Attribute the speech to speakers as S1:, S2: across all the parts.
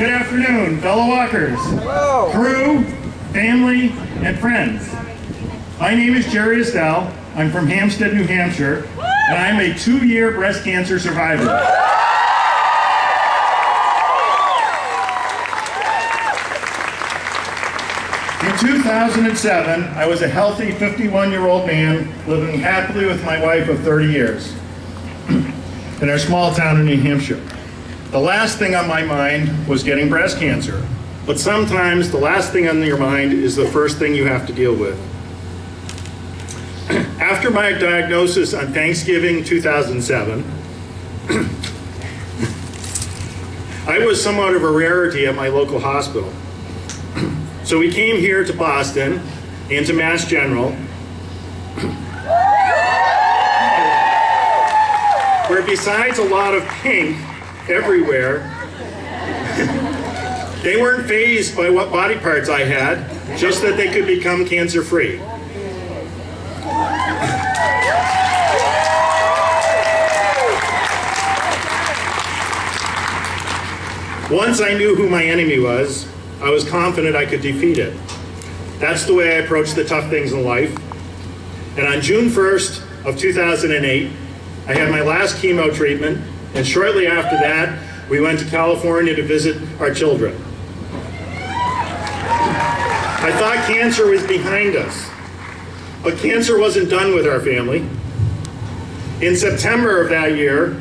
S1: Good afternoon, fellow walkers,
S2: Hello.
S1: crew, family, and friends. My name is Jerry Astell. I'm from Hampstead, New Hampshire, and I'm a 2-year breast cancer survivor. In 2007, I was a healthy 51-year-old man living happily with my wife of 30 years in our small town in New Hampshire. The last thing on my mind was getting breast cancer, but sometimes the last thing on your mind is the first thing you have to deal with. After my diagnosis on Thanksgiving 2007, I was somewhat of a rarity at my local hospital. So we came here to Boston and to Mass General, where besides a lot of pink everywhere, they weren't fazed by what body parts I had, just that they could become cancer-free. Once I knew who my enemy was, I was confident I could defeat it. That's the way I approach the tough things in life. And on June 1st of 2008, I had my last chemo treatment, and shortly after that, we went to California to visit our children. I thought cancer was behind us, but cancer wasn't done with our family. In September of that year,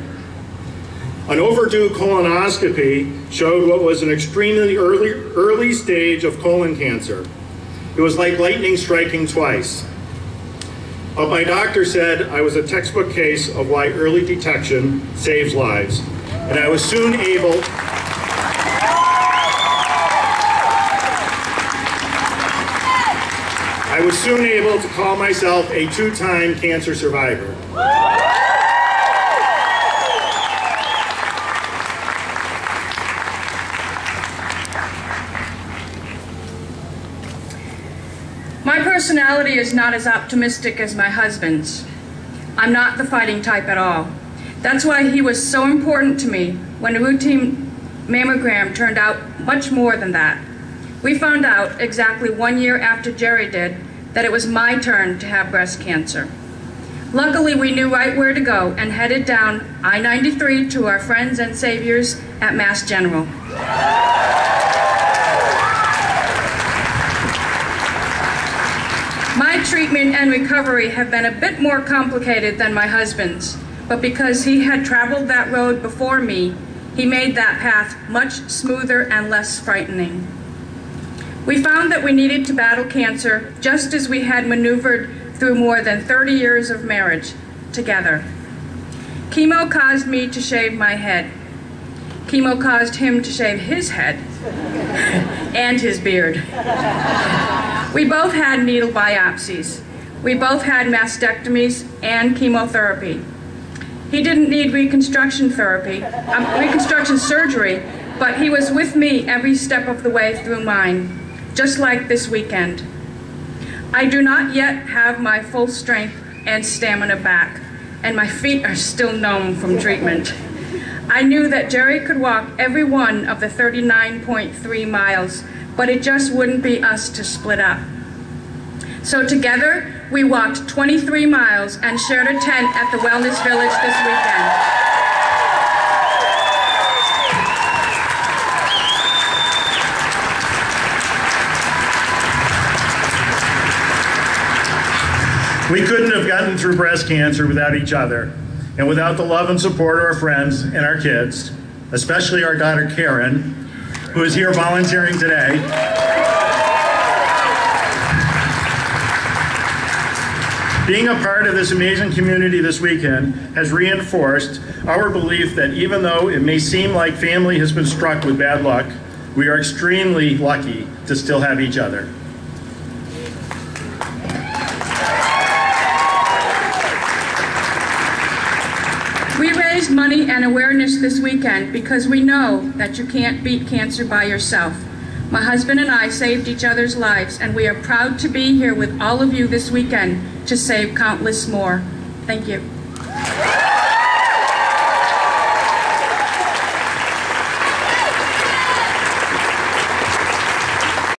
S1: an overdue colonoscopy showed what was an extremely early stage of colon cancer. It was like lightning striking twice. But my doctor said I was a textbook case of why early detection saves lives. And I was soon able to call myself a 2-time cancer survivor.
S3: My personality is not as optimistic as my husband's. I'm not the fighting type at all. That's why he was so important to me when a routine mammogram turned out much more than that. We found out exactly 1 year after Jerry did that it was my turn to have breast cancer. Luckily, we knew right where to go and headed down I-93 to our friends and saviors at Mass General. My treatment and recovery have been a bit more complicated than my husband's, but because he had traveled that road before me, he made that path much smoother and less frightening. We found that we needed to battle cancer just as we had maneuvered through more than 30 years of marriage together. Chemo caused me to shave my head. Chemo caused him to shave his head and his beard. We both had needle biopsies. We both had mastectomies and chemotherapy. He didn't need reconstruction surgery, but he was with me every step of the way through mine, just like this weekend. I do not yet have my full strength and stamina back, and my feet are still numb from treatment. I knew that Jerry could walk every one of the 39.3 miles, but it just wouldn't be us to split up. So together, we walked 23 miles and shared a tent at the Wellness Village this weekend.
S1: We couldn't have gotten through breast cancer without each other, and without the love and support of our friends and our kids, especially our daughter Karen, who is here volunteering today. Being a part of this amazing community this weekend has reinforced our belief that even though it may seem like family has been struck with bad luck, we are extremely lucky to still have each other.
S3: We raised money and awareness this weekend because we know that you can't beat cancer by yourself. My husband and I saved each other's lives, and we are proud to be here with all of you this weekend to save countless more. Thank you.